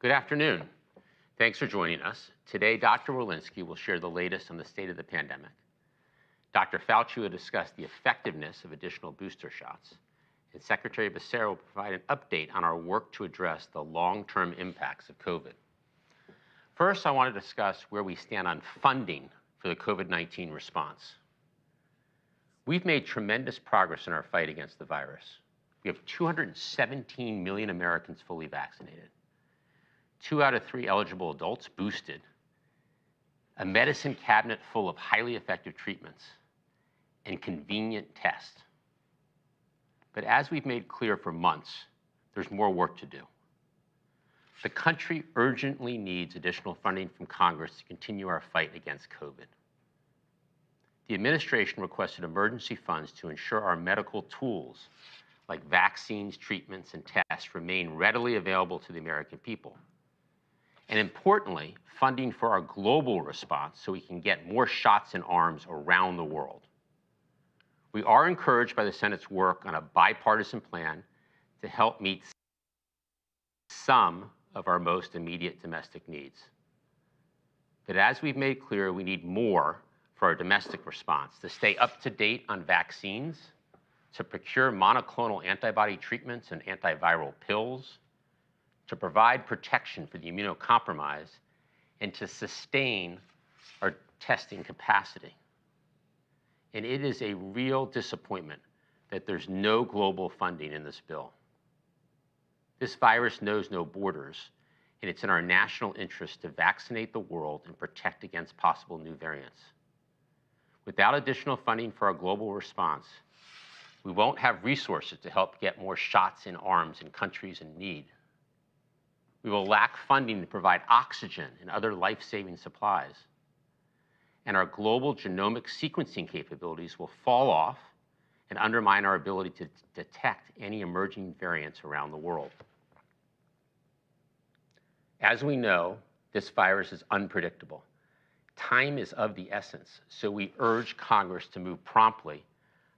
Good afternoon. Thanks for joining us. Today, Dr. Walensky will share the latest on the state of the pandemic. Dr. Fauci will discuss the effectiveness of additional booster shots. And Secretary Becerra will provide an update on our work to address the long-term impacts of COVID. First, I want to discuss where we stand on funding for the COVID-19 response. We've made tremendous progress in our fight against the virus. We have 217 million Americans fully vaccinated, 2 out of 3 eligible adults boosted, a medicine cabinet full of highly effective treatments, and convenient tests. But as we've made clear for months, there's more work to do. The country urgently needs additional funding from Congress to continue our fight against COVID. The administration requested emergency funds to ensure our medical tools, like vaccines, treatments, and tests, remain readily available to the American people. And importantly, funding for our global response so we can get more shots in arms around the world. We are encouraged by the Senate's work on a bipartisan plan to help meet some of our most immediate domestic needs. But as we've made clear, we need more for our domestic response to stay up to date on vaccines, to procure monoclonal antibody treatments and antiviral pills, to provide protection for the immunocompromised, and to sustain our testing capacity. And it is a real disappointment that there's no global funding in this bill. This virus knows no borders, and it's in our national interest to vaccinate the world and protect against possible new variants. Without additional funding for our global response, we won't have resources to help get more shots in arms in countries in need. We will lack funding to provide oxygen and other life-saving supplies. And our global genomic sequencing capabilities will fall off and undermine our ability to detect any emerging variants around the world. As we know, this virus is unpredictable. Time is of the essence, so we urge Congress to move promptly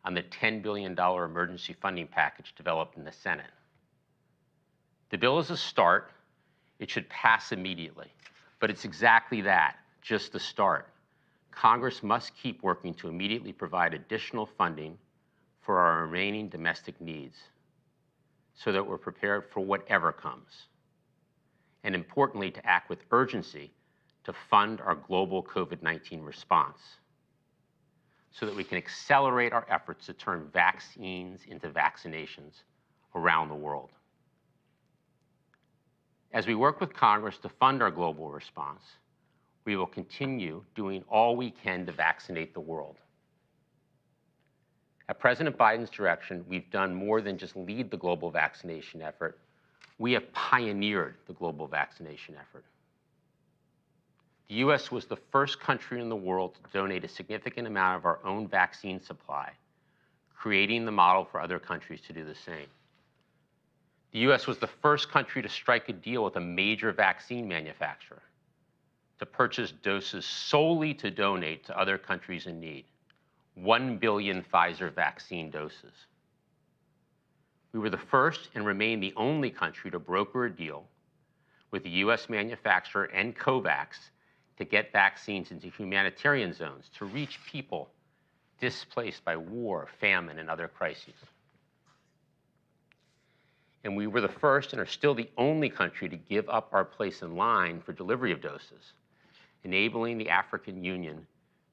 on the $10 billion emergency funding package developed in the Senate. The bill is a start. It should pass immediately, but it's exactly that, just the start. Congress must keep working to immediately provide additional funding for our remaining domestic needs so that we're prepared for whatever comes. And importantly, to act with urgency to fund our global COVID-19 response so that we can accelerate our efforts to turn vaccines into vaccinations around the world. As we work with Congress to fund our global response, we will continue doing all we can to vaccinate the world. At President Biden's direction, we've done more than just lead the global vaccination effort. We have pioneered the global vaccination effort. The U.S. was the first country in the world to donate a significant amount of our own vaccine supply, creating the model for other countries to do the same. The U.S. was the first country to strike a deal with a major vaccine manufacturer to purchase doses solely to donate to other countries in need, 1 billion Pfizer vaccine doses. We were the first and remain the only country to broker a deal with the U.S. manufacturer and COVAX to get vaccines into humanitarian zones to reach people displaced by war, famine, and other crises. And we were the first and are still the only country to give up our place in line for delivery of doses, enabling the African Union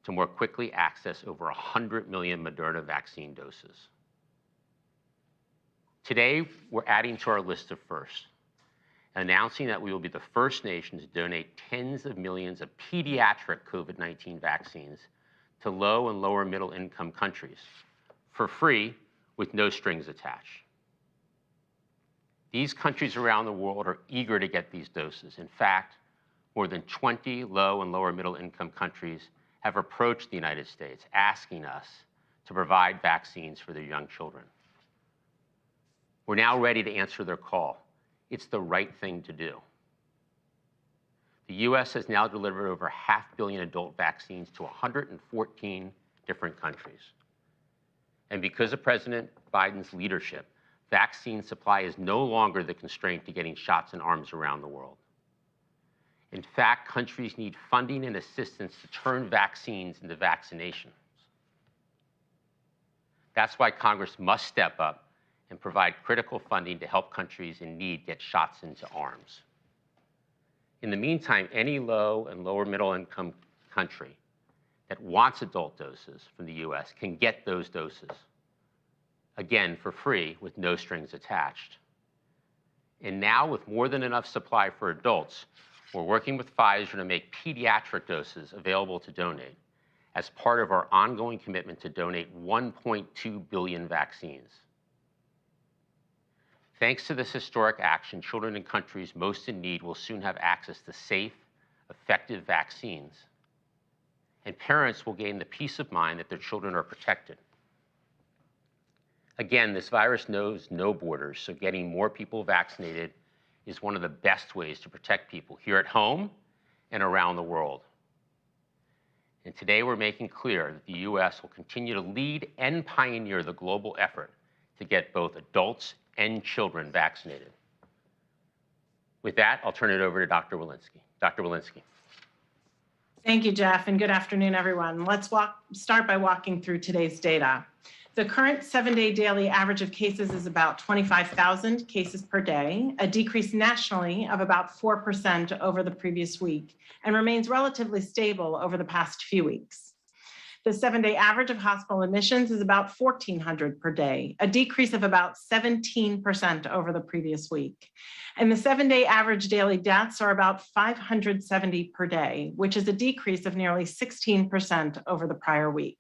to more quickly access over 100 million Moderna vaccine doses. Today, we're adding to our list of firsts, announcing that we will be the first nation to donate tens of millions of pediatric COVID-19 vaccines to low and lower middle income countries for free with no strings attached. These countries around the world are eager to get these doses. In fact, more than 20 low and lower middle income countries have approached the United States asking us to provide vaccines for their young children. We're now ready to answer their call. It's the right thing to do. The U.S. has now delivered over 500 million adult vaccines to 114 different countries. And because of President Biden's leadership, vaccine supply is no longer the constraint to getting shots in arms around the world. In fact, countries need funding and assistance to turn vaccines into vaccinations. That's why Congress must step up and provide critical funding to help countries in need get shots into arms. In the meantime, any low and lower middle income country that wants adult doses from the US can get those doses, again, for free with no strings attached. And now, with more than enough supply for adults, we're working with Pfizer to make pediatric doses available to donate as part of our ongoing commitment to donate 1.2 billion vaccines. Thanks to this historic action, children in countries most in need will soon have access to safe, effective vaccines. And parents will gain the peace of mind that their children are protected. Again, this virus knows no borders, so getting more people vaccinated is one of the best ways to protect people here at home and around the world. And today we're making clear that the US will continue to lead and pioneer the global effort to get both adults and children vaccinated. With that, I'll turn it over to Dr. Walensky. Dr. Walensky. Thank you, Jeff, and good afternoon, everyone. Let's start by walking through today's data. The current 7-day daily average of cases is about 25,000 cases per day, a decrease nationally of about 4% over the previous week, and remains relatively stable over the past few weeks. The 7-day average of hospital admissions is about 1,400 per day, a decrease of about 17% over the previous week. And the 7-day average daily deaths are about 570 per day, which is a decrease of nearly 16% over the prior week.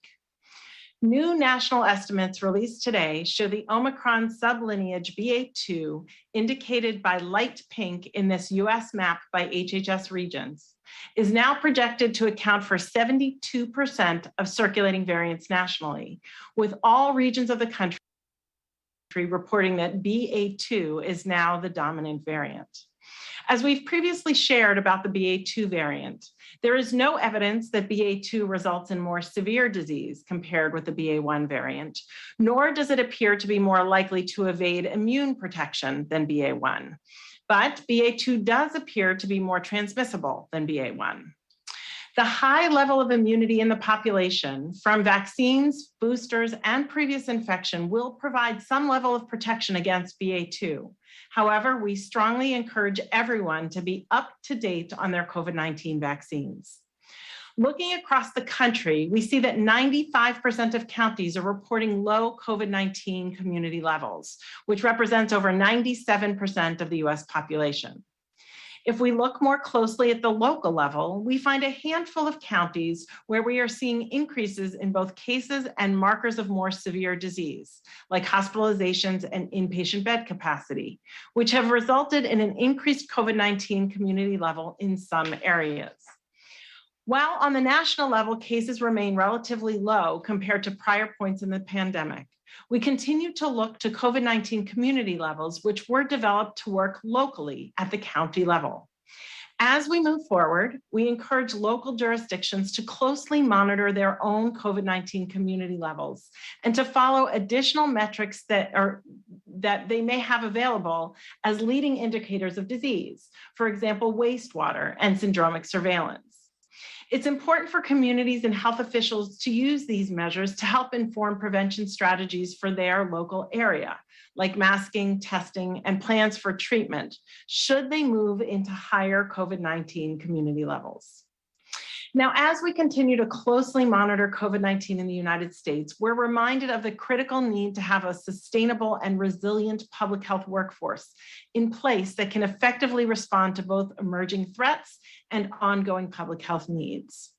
New national estimates released today show the Omicron sublineage BA2, indicated by light pink in this US map by HHS regions, is now projected to account for 72% of circulating variants nationally, with all regions of the country reporting that BA2 is now the dominant variant. As we've previously shared about the BA2 variant, there is no evidence that BA2 results in more severe disease compared with the BA1 variant, nor does it appear to be more likely to evade immune protection than BA1. But BA2 does appear to be more transmissible than BA1. The high level of immunity in the population from vaccines, boosters, and previous infection will provide some level of protection against BA2. However, we strongly encourage everyone to be up to date on their COVID-19 vaccines. Looking across the country, we see that 95% of counties are reporting low COVID-19 community levels, which represents over 97% of the US population. If we look more closely at the local level, we find a handful of counties where we are seeing increases in both cases and markers of more severe disease, like hospitalizations and inpatient bed capacity, which have resulted in an increased COVID-19 community level in some areas. While on the national level, cases remain relatively low compared to prior points in the pandemic, we continue to look to COVID-19 community levels, which were developed to work locally at the county level. As we move forward, we encourage local jurisdictions to closely monitor their own COVID-19 community levels and to follow additional metrics that they may have available as leading indicators of disease, for example, wastewater and syndromic surveillance. It's important for communities and health officials to use these measures to help inform prevention strategies for their local area, like masking, testing, and plans for treatment, should they move into higher COVID-19 community levels. Now, as we continue to closely monitor COVID-19 in the United States, we're reminded of the critical need to have a sustainable and resilient public health workforce in place that can effectively respond to both emerging threats and ongoing public health needs.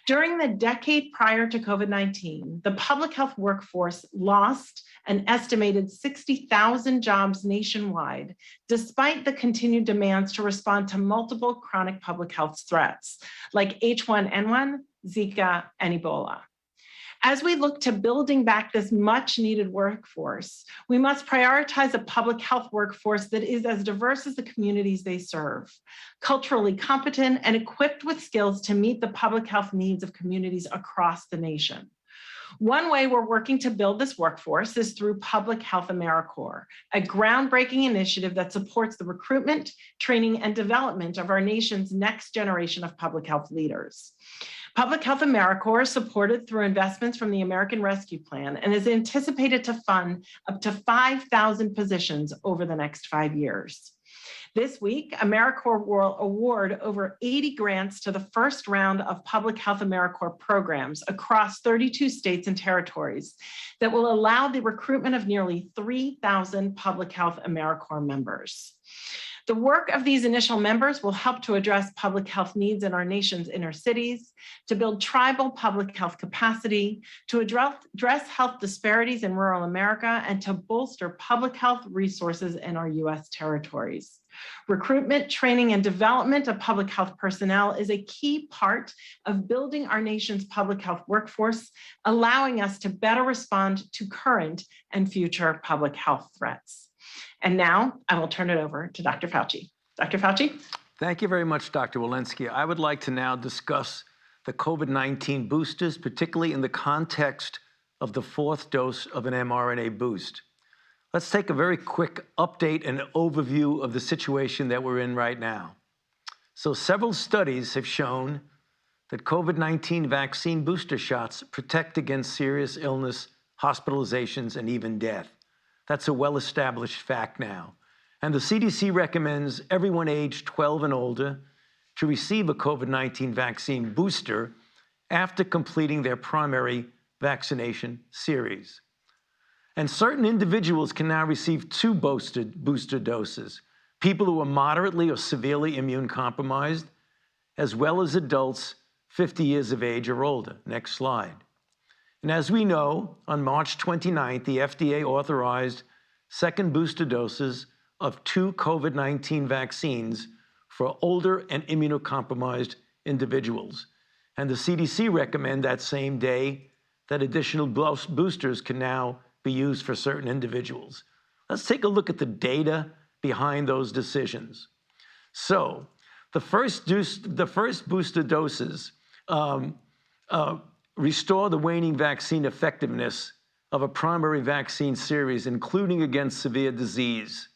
During the decade prior to COVID-19, the public health workforce lost an estimated 60,000 jobs nationwide, despite the continued demands to respond to multiple chronic public health threats, like H1N1, Zika, and Ebola. As we look to building back this much needed workforce, we must prioritize a public health workforce that is as diverse as the communities they serve, culturally competent and equipped with skills to meet the public health needs of communities across the nation. One way we're working to build this workforce is through Public Health AmeriCorps, a groundbreaking initiative that supports the recruitment, training, and development of our nation's next generation of public health leaders. Public Health AmeriCorps is supported through investments from the American Rescue Plan and is anticipated to fund up to 5,000 positions over the next 5 years. This week, AmeriCorps will award over 80 grants to the first round of Public Health AmeriCorps programs across 32 states and territories that will allow the recruitment of nearly 3,000 Public Health AmeriCorps members. The work of these initial members will help to address public health needs in our nation's inner cities, to build tribal public health capacity, to address health disparities in rural America, and to bolster public health resources in our U.S. territories. Recruitment, training, and development of public health personnel is a key part of building our nation's public health workforce, allowing us to better respond to current and future public health threats. And now I will turn it over to Dr. Fauci. Dr. Fauci? Thank you very much, Dr. Walensky. I would like to now discuss the COVID-19 boosters, particularly in the context of the fourth dose of an mRNA boost. Let's take a very quick update and overview of the situation that we're in right now. So several studies have shown that COVID-19 vaccine booster shots protect against serious illness, hospitalizations, and even death. That's a well-established fact now. And the CDC recommends everyone aged 12 and older to receive a COVID-19 vaccine booster after completing their primary vaccination series. And certain individuals can now receive 2 booster doses, people who are moderately or severely immune compromised, as well as adults 50 years of age or older. Next slide. And as we know, on March 29th, the FDA authorized second booster doses of 2 COVID-19 vaccines for older and immunocompromised individuals. And the CDC recommend that same day that additional boosters can now be used for certain individuals. Let's take a look at the data behind those decisions. So the first booster doses restore the waning vaccine effectiveness of a primary vaccine series, including against severe disease.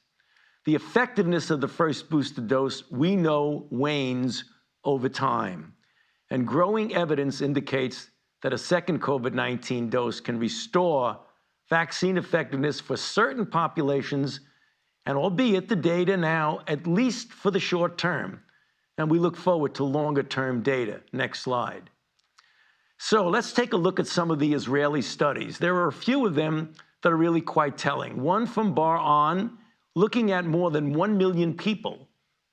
The effectiveness of the first booster dose, we know, wanes over time. And growing evidence indicates that a second COVID-19 dose can restore vaccine effectiveness for certain populations, and albeit the data now, at least for the short term, and we look forward to longer term data. Next slide. So let's take a look at some of the Israeli studies. There are a few of them that are really quite telling. One from Bar-On, looking at more than 1 million people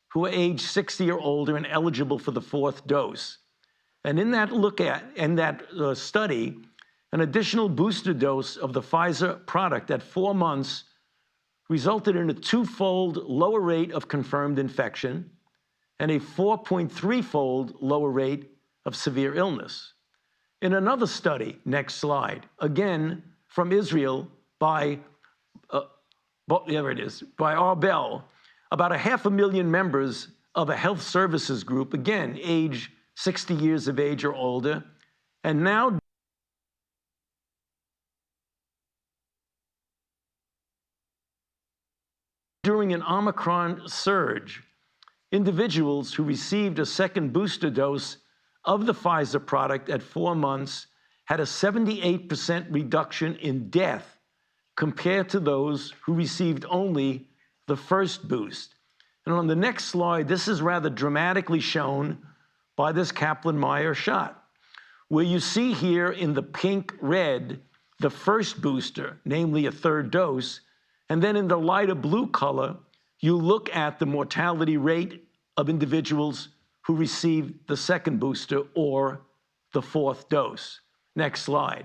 who are age 60 or older and eligible for the fourth dose. And in that study, an additional booster dose of the Pfizer product at 4 months resulted in a 2-fold lower rate of confirmed infection and a 4.3-fold lower rate of severe illness. In another study, next slide, again from Israel by Arbel, about 500,000 members of a health services group, again, age 60 years of age or older, and now during an Omicron surge, individuals who received a second booster dose of the Pfizer product at 4 months had a 78% reduction in death compared to those who received only the first boost. And on the next slide, this is rather dramatically shown by this Kaplan-Meier shot, where you see here in the pink red the first booster, namely a third dose, and then in the lighter blue color, you look at the mortality rate of individuals who received the second booster or the fourth dose. Next slide.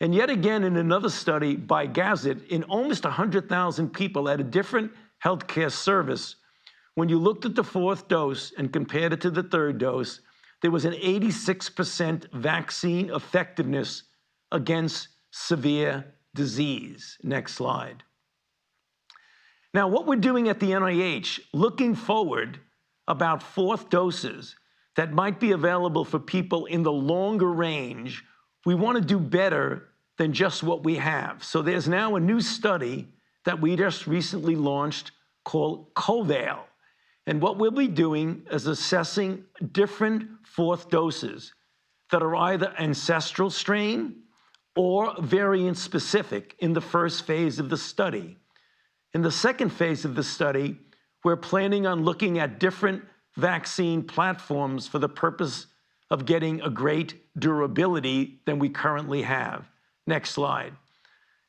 And yet again, in another study by Gazet, in almost 100,000 people at a different healthcare service, when you looked at the fourth dose and compared it to the third dose, there was an 86% vaccine effectiveness against severe disease. Next slide. Now, what we're doing at the NIH, looking forward about fourth doses that might be available for people in the longer range, we want to do better than just what we have. So there's now a new study that we just recently launched called Covert. And what we'll be doing is assessing different fourth doses that are either ancestral strain or variant specific in the first phase of the study. In the second phase of the study, we're planning on looking at different vaccine platforms for the purpose of getting a great durability than we currently have. Next slide.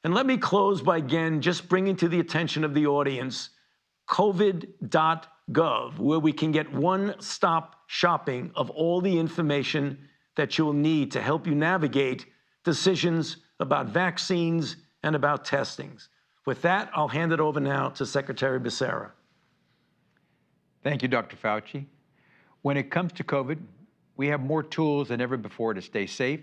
And let me close by again just bringing to the attention of the audience covid.gov, where we can get one-stop shopping of all the information that you'll need to help you navigate decisions about vaccines and about testings. With that, I'll hand it over now to Secretary Becerra. Thank you, Dr. Fauci. When it comes to COVID, we have more tools than ever before to stay safe,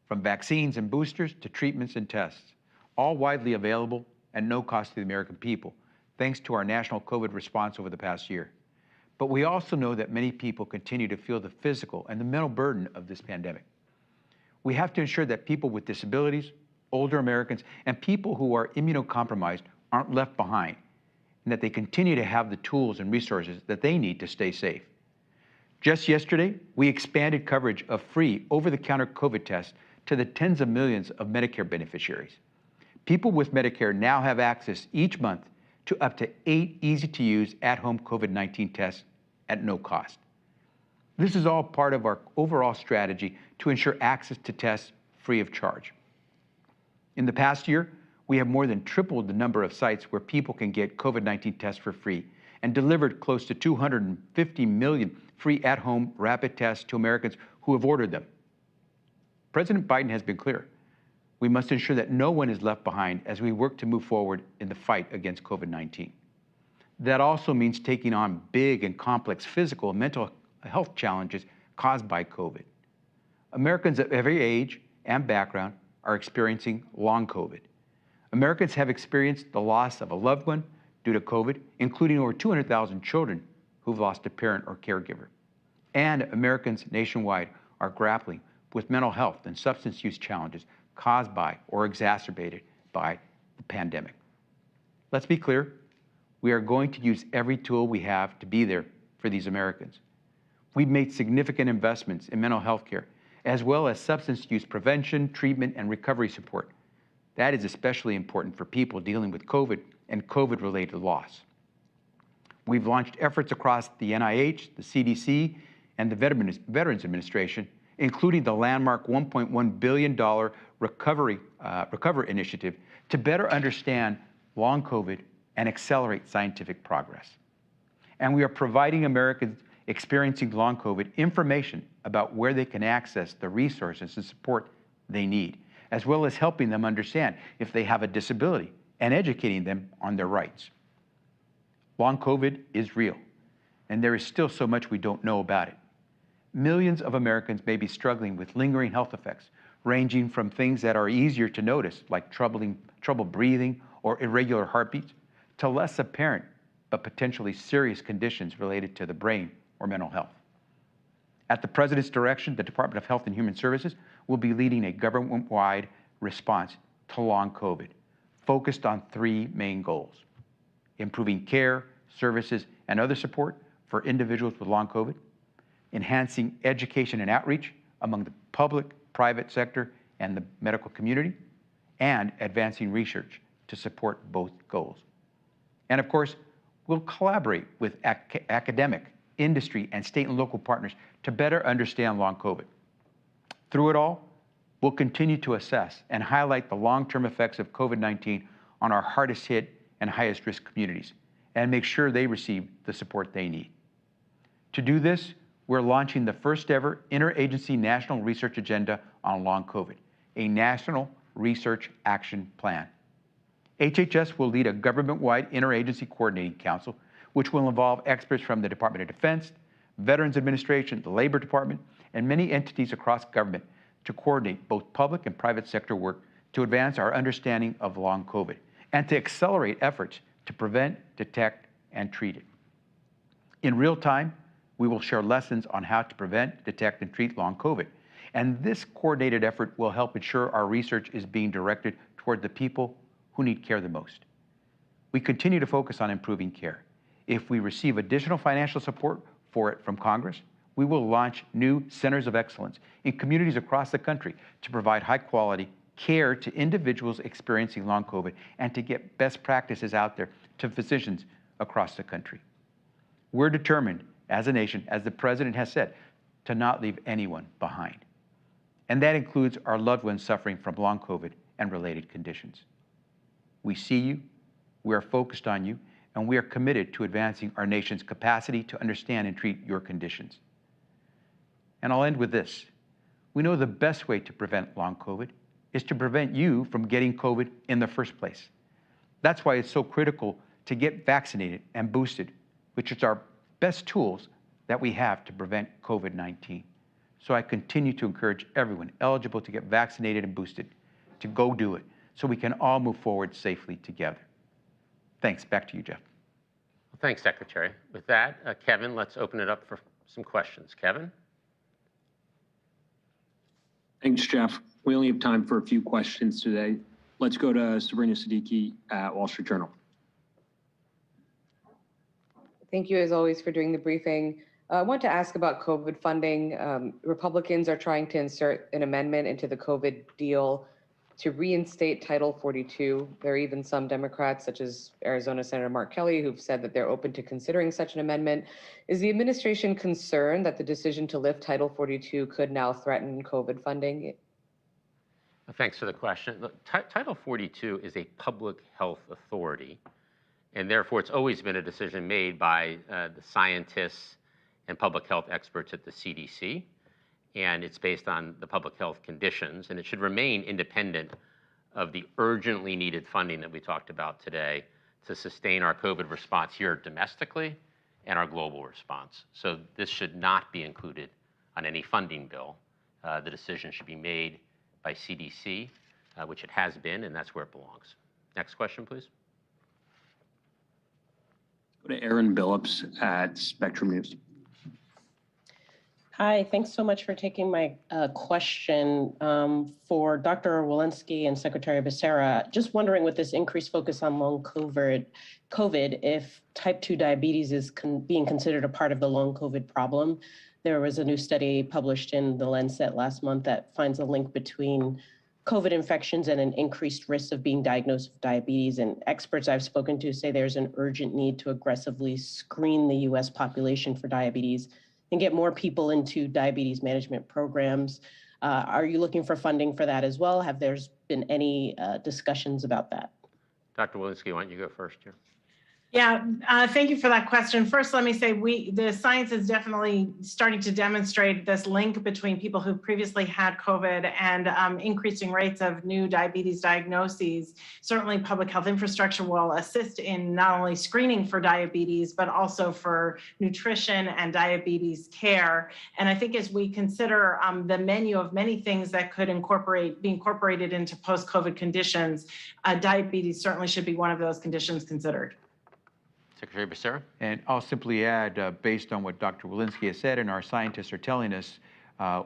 from vaccines and boosters to treatments and tests, all widely available at no cost to the American people, thanks to our national COVID response over the past year. But we also know that many people continue to feel the physical and the mental burden of this pandemic. We have to ensure that people with disabilities, older Americans, and people who are immunocompromised aren't left behind, and that they continue to have the tools and resources that they need to stay safe. Just yesterday, we expanded coverage of free over-the-counter COVID tests to the tens of millions of Medicare beneficiaries. People with Medicare now have access each month to up to 8 easy-to-use at-home COVID-19 tests at no cost. This is all part of our overall strategy to ensure access to tests free of charge. In the past year, we have more than tripled the number of sites where people can get COVID-19 tests for free and delivered close to 250 million free at-home rapid tests to Americans who have ordered them. President Biden has been clear. We must ensure that no one is left behind as we work to move forward in the fight against COVID-19. That also means taking on big and complex physical and mental health challenges caused by COVID. Americans of every age and background are experiencing long COVID. Americans have experienced the loss of a loved one due to COVID, including over 200,000 children who've lost a parent or caregiver. And Americans nationwide are grappling with mental health and substance use challenges caused by or exacerbated by the pandemic. Let's be clear, we are going to use every tool we have to be there for these Americans. We've made significant investments in mental health care, as well as substance use prevention, treatment, and recovery support. That is especially important for people dealing with COVID and COVID-related loss. We've launched efforts across the NIH, the CDC, and the Veterans Administration, including the landmark $1.1 billion Recover Initiative to better understand long COVID and accelerate scientific progress. And we are providing Americans experiencing long COVID information about where they can access the resources and support they need, as well as helping them understand if they have a disability and educating them on their rights. Long COVID is real, and there is still so much we don't know about it. Millions of Americans may be struggling with lingering health effects, ranging from things that are easier to notice, like trouble breathing or irregular heartbeats, to less apparent but potentially serious conditions related to the brain or mental health. At the President's direction, the Department of Health and Human Services will be leading a government-wide response to long COVID, focused on 3 main goals: improving care, services, and other support for individuals with long COVID, enhancing education and outreach among the public, private sector, and the medical community, and advancing research to support both goals. And of course, we'll collaborate with academic, industry, and state and local partners to better understand long COVID. Through it all, we'll continue to assess and highlight the long-term effects of COVID-19 on our hardest hit and highest risk communities, and make sure they receive the support they need. To do this, we're launching the first ever interagency national research agenda on long COVID, a national research action plan. HHS will lead a government-wide interagency coordinating council, which will involve experts from the Department of Defense, Veterans Administration, the Labor Department, and many entities across government to coordinate both public and private sector work to advance our understanding of long COVID and to accelerate efforts to prevent, detect, and treat it. In real time, we will share lessons on how to prevent, detect, and treat long COVID And this coordinated effort will help ensure our research is being directed toward the people who need care the most. We continue to focus on improving care. If we receive additional financial support for it from Congress, we will launch new centers of excellence in communities across the country to provide high-quality care to individuals experiencing long COVID and to get best practices out there to physicians across the country. We're determined as a nation, as the President has said, to not leave anyone behind. And that includes our loved ones suffering from long COVID and related conditions. We see you, we are focused on you, and we are committed to advancing our nation's capacity to understand and treat your conditions. And I'll end with this. We know the best way to prevent long COVID is to prevent you from getting COVID in the first place. That's why it's so critical to get vaccinated and boosted, which is our best tools that we have to prevent COVID-19. So I continue to encourage everyone eligible to get vaccinated and boosted to go do it so we can all move forward safely together. Thanks. Back to you, Jeff. Well, thanks, Secretary. With that, Kevin, let's open it up for some questions. Kevin? Thanks, Jeff. We only have time for a few questions today. Let's go to Sabrina Siddiqui at Wall Street Journal. Thank you, as always, for doing the briefing. I want to ask about COVID funding. Republicans are trying to insert an amendment into the COVID deal to reinstate Title 42. There are even some Democrats, such as Arizona Senator Mark Kelly, who've said that they're open to considering such an amendment. Is the administration concerned that the decision to lift Title 42 could now threaten COVID funding? Thanks for the question. Look, Title 42 is a public health authority, and therefore it's always been a decision made by the scientists and public health experts at the CDC, and it's based on the public health conditions, and it should remain independent of the urgently needed funding that we talked about today to sustain our COVID response here domestically and our global response. So this should not be included on any funding bill. The decision should be made by CDC, which it has been, and that's where it belongs. Next question, please. Go to Aaron Billups at Spectrum News. Hi, thanks so much for taking my question. For Dr. Walensky and Secretary Becerra, just wondering with this increased focus on long COVID, if type 2 diabetes is being considered a part of the long COVID problem. There was a new study published in The Lancet last month that finds a link between COVID infections and an increased risk of being diagnosed with diabetes. And experts I've spoken to say there's an urgent need to aggressively screen the US population for diabetes and get more people into diabetes management programs. Are you looking for funding for that as well? Have there been any discussions about that? Dr. Walensky, why don't you go first here? Yeah, thank you for that question. First, let me say the science is definitely starting to demonstrate this link between people who previously had COVID and increasing rates of new diabetes diagnoses. Certainly, public health infrastructure will assist in not only screening for diabetes, but also for nutrition and diabetes care. And I think as we consider the menu of many things that could be incorporated into post-COVID conditions, diabetes certainly should be one of those conditions considered. Secretary Becerra? And I'll simply add, based on what Dr. Walensky has said and our scientists are telling us,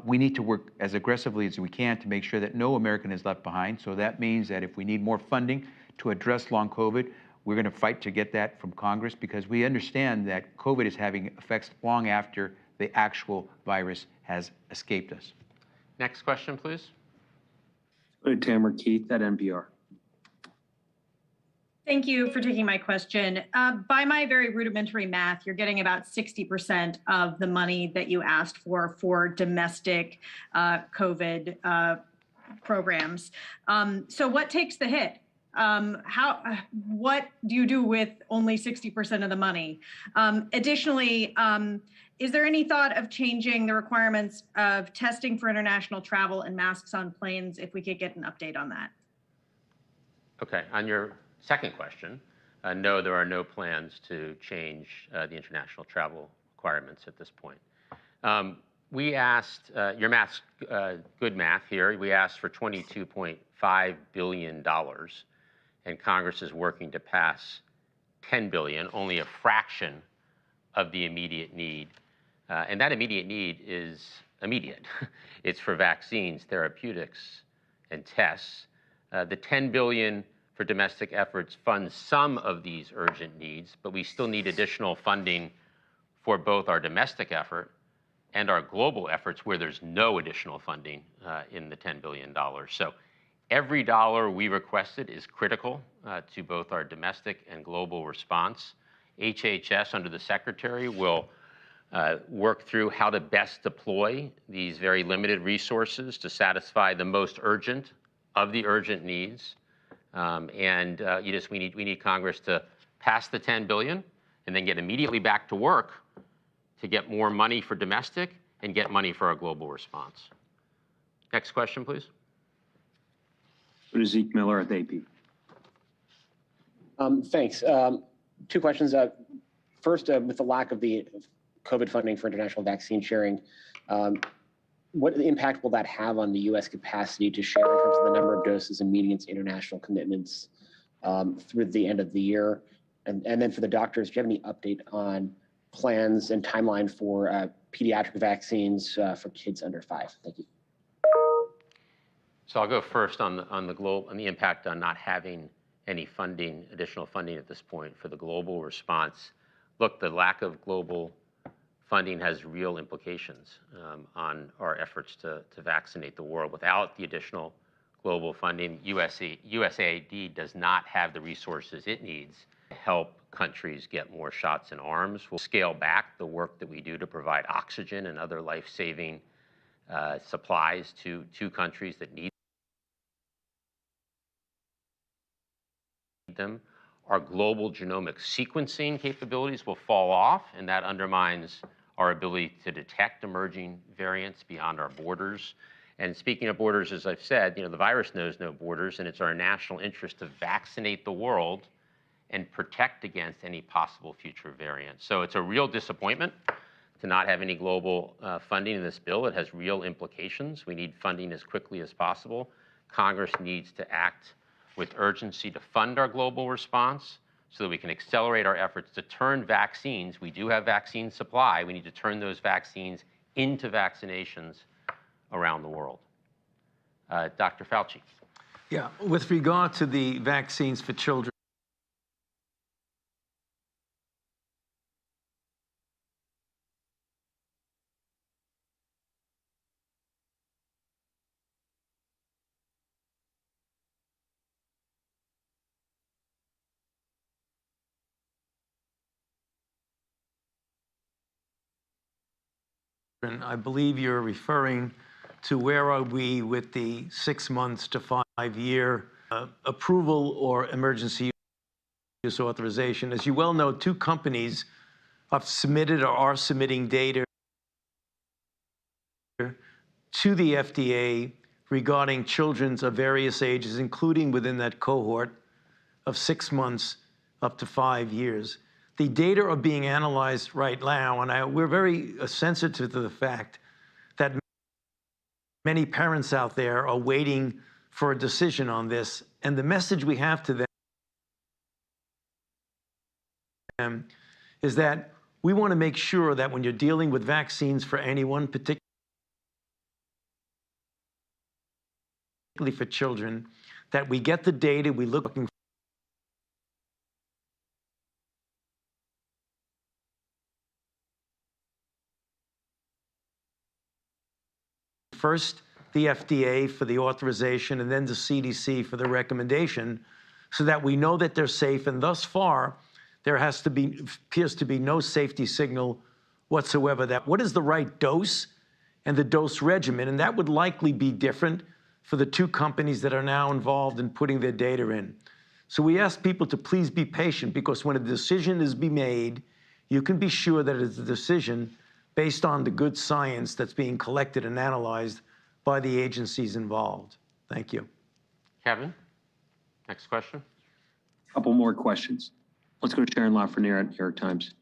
we need to work as aggressively as we can to make sure that no American is left behind. So that means that if we need more funding to address long COVID, we're going to fight to get that from Congress, because we understand that COVID is having effects long after the actual virus has escaped us. Next question, please. Go to Tamara Keith at NPR. Thank you for taking my question. By my very rudimentary math, you're getting about 60% of the money that you asked for domestic COVID programs. So what takes the hit? What do you do with only 60% of the money? Additionally, is there any thought of changing the requirements of testing for international travel and masks on planes, if we could get an update on that? Okay, on your second question, no, there are no plans to change the international travel requirements at this point. We asked, your math's good math here, we asked for $22.5 billion, and Congress is working to pass $10 billion, only a fraction of the immediate need. And that immediate need is immediate. It's for vaccines, therapeutics, and tests. The $10 billion for domestic efforts funds some of these urgent needs, but we still need additional funding for both our domestic effort and our global efforts where there's no additional funding in the $10 billion. So every dollar we requested is critical to both our domestic and global response. HHS, under the Secretary, will work through how to best deploy these very limited resources to satisfy the most urgent of the urgent needs. We need Congress to pass the $10 billion and then get immediately back to work to get more money for domestic and get money for our global response. Next question, please. Go to Zeke Miller at the AP. Thanks. Two questions. First, with the lack of the COVID funding for international vaccine sharing, what impact will that have on the U.S. capacity to share in terms of the number of doses and meeting its international commitments through the end of the year? And then for the doctors, do you have any update on plans and timeline for pediatric vaccines for kids under 5? Thank you. So I'll go first on the impact on not having any funding, additional funding at this point for the global response. Look, the lack of global funding has real implications on our efforts to vaccinate the world. Without the additional global funding, USAID does not have the resources it needs to help countries get more shots in arms. We'll scale back the work that we do to provide oxygen and other life-saving supplies to countries that need them. Our global genomic sequencing capabilities will fall off, and that undermines our ability to detect emerging variants beyond our borders. And speaking of borders, as I've said, the virus knows no borders, and it's our national interest to vaccinate the world and protect against any possible future variants. So it's a real disappointment to not have any global funding in this bill. It has real implications. We need funding as quickly as possible. Congress needs to act with urgency to fund our global response so that we can accelerate our efforts to turn vaccines. We do have vaccine supply. We need to turn those vaccines into vaccinations around the world. Dr. Fauci. Yeah, with regard to the vaccines for children, I believe you're referring to where are we with the 6 months to 5 year approval or emergency use authorization. As you well know, 2 companies have submitted or are submitting data to the FDA regarding children of various ages, including within that cohort of 6 months up to 5 years. The data are being analyzed right now, and we're very sensitive to the fact that many parents out there are waiting for a decision on this. And the message we have to them is that we want to make sure that when you're dealing with vaccines for anyone, particularly for children, that we get the data, we look first the FDA for the authorization and then the CDC for the recommendation so that we know that they're safe. And thus far, there appears to be no safety signal whatsoever that what is the right dose and the dose regimen. And that would likely be different for the 2 companies that are now involved in putting their data in. So we ask people to please be patient, because when a decision is made, you can be sure that it's a decision based on the good science that's being collected and analyzed by the agencies involved. Thank you. Kevin, next question. Couple more questions. Let's go to Sharon Lafreniere at New York Times.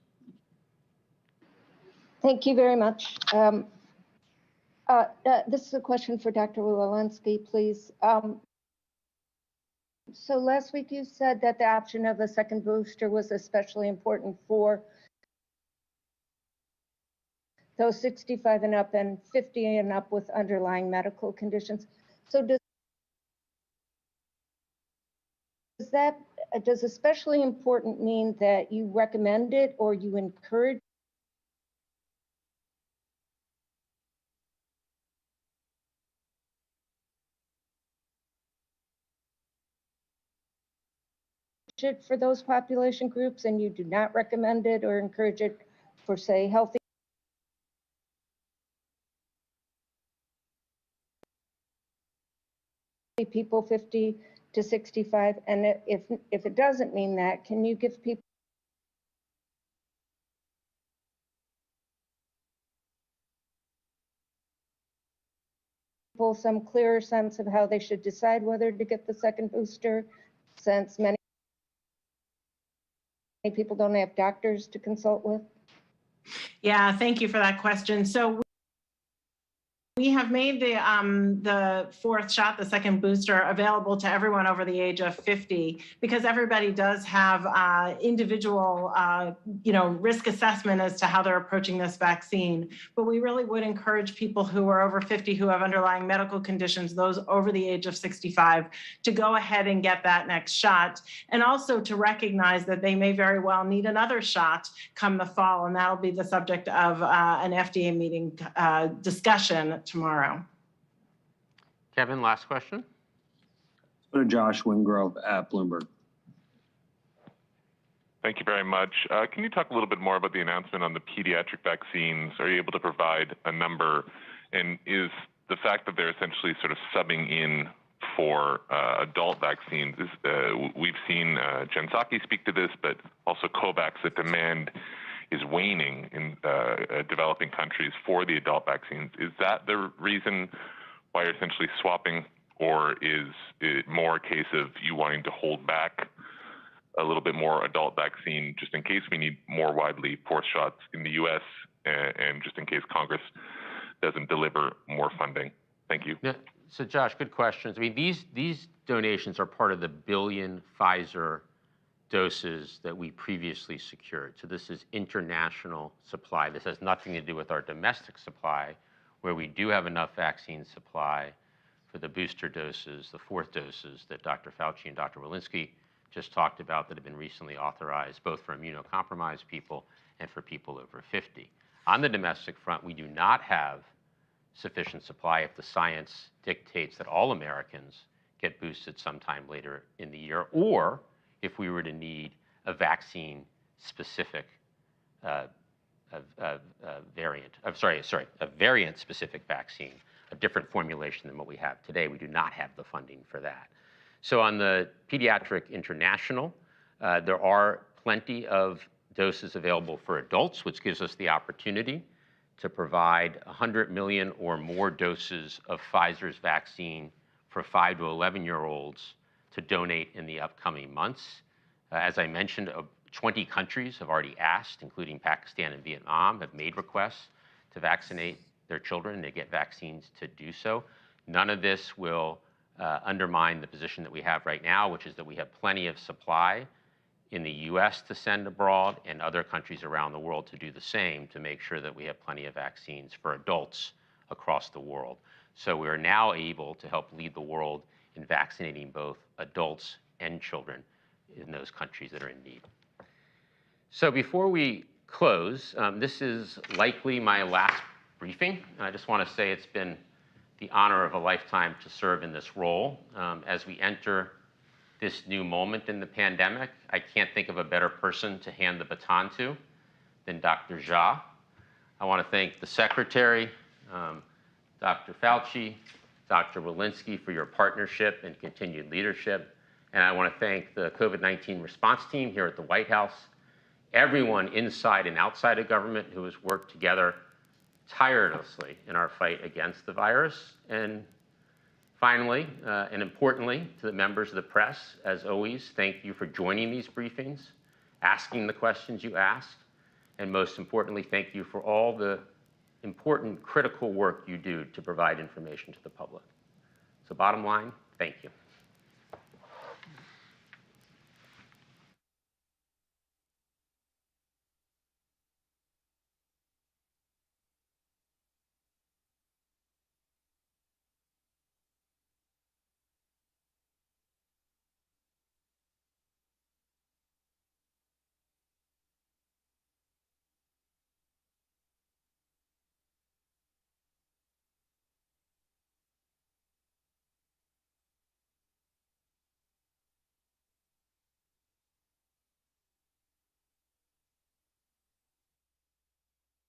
Thank you very much. This is a question for Dr. Walensky, please. So last week you said that the option of a second booster was especially important for those 65 and up and 50 and up with underlying medical conditions. So does especially important mean that you recommend it or you encourage it for those population groups, and you do not recommend it or encourage it for, say, healthy people 50 to 65? And if it doesn't mean that, can you give people some clearer sense of how they should decide whether to get the second booster, since many people don't have doctors to consult with? Yeah, thank you for that question. So we have made the fourth shot, the second booster, available to everyone over the age of 50 because everybody does have individual, risk assessment as to how they're approaching this vaccine. But we really would encourage people who are over 50 who have underlying medical conditions, those over the age of 65, to go ahead and get that next shot, and also to recognize that they may very well need another shot come the fall, and that'll be the subject of an FDA meeting discussion tomorrow. Kevin, last question. Let's go to Josh Wingrove at Bloomberg. Thank you very much. Can you talk a little bit more about the announcement on the pediatric vaccines? Are you able to provide a number? And is the fact that they're essentially sort of subbing in for adult vaccines, we've seen Jen Psaki speak to this, but also COVAX, that demand is waning in developing countries for the adult vaccines. Is that the reason why you're essentially swapping, or is it more a case of you wanting to hold back a little bit more adult vaccine just in case we need more widely fourth shots in the U.S. and just in case Congress doesn't deliver more funding? Thank you. Yeah. So Josh, good questions. I mean, these donations are part of the billion Pfizer doses that we previously secured. So this is international supply. This has nothing to do with our domestic supply, where we do have enough vaccine supply for the booster doses, the fourth doses that Dr. Fauci and Dr. Walensky just talked about that have been recently authorized, both for immunocompromised people and for people over 50. On the domestic front, we do not have sufficient supply if the science dictates that all Americans get boosted sometime later in the year, or if we were to need a vaccine-specific variant-specific vaccine, a different formulation than what we have today. We do not have the funding for that. So on the pediatric international, there are plenty of doses available for adults, which gives us the opportunity to provide 100 million or more doses of Pfizer's vaccine for 5 to 11-year-olds to donate in the upcoming months. As I mentioned, 20 countries have already asked, including Pakistan and Vietnam, have made requests to vaccinate their children. They get vaccines to do so. None of this will undermine the position that we have right now, which is that we have plenty of supply in the US to send abroad and other countries around the world to do the same, to make sure that we have plenty of vaccines for adults across the world. So we are now able to help lead the world in vaccinating both adults and children in those countries that are in need. So before we close, this is likely my last briefing. I just want to say it's been the honor of a lifetime to serve in this role. As we enter this new moment in the pandemic, I can't think of a better person to hand the baton to than Dr. Jha. I want to thank the Secretary, Dr. Fauci, Dr. Walensky for your partnership and continued leadership. And I want to thank the COVID-19 response team here at the White House, everyone inside and outside of government who has worked together tirelessly in our fight against the virus. And finally, and importantly, to the members of the press, as always, thank you for joining these briefings, asking the questions you asked, and most importantly, thank you for all the important, critical work you do to provide information to the public. So bottom line, thank you.